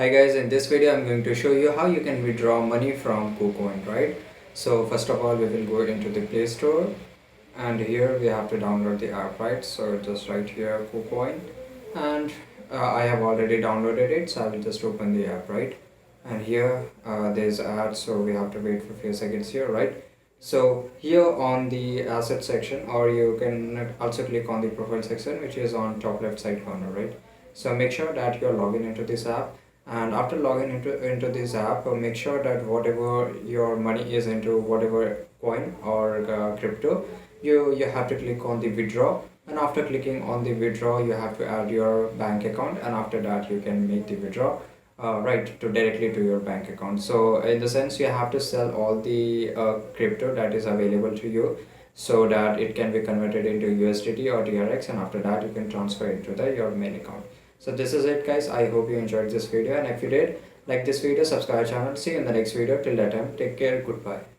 Hi guys, in this video I'm going to show you how you can withdraw money from KuCoin, right? So first of all we will go into the Play Store, and here we have to download the app, right? So just right here KuCoin, and I have already downloaded it, so I will just open the app, right? And here there's ads, so we have to wait for a few seconds here, right? So here on the asset section, or you can also click on the profile section, which is on top left side corner, right? So make sure that you're logging into this app, and after logging into this app, make sure that whatever your money is into, whatever coin or crypto, you have to click on the withdraw, and after clicking on the withdraw you have to add your bank account, and after that you can make the withdraw right to directly to your bank account. So in the sense, you have to sell all the crypto that is available to you, so that it can be converted into USDT or TRX, and after that you can transfer it to your main account. So this is it guys, I hope you enjoyed this video, and if you did, like this video, subscribe channel. See you in the next video. Till that time, take care, goodbye.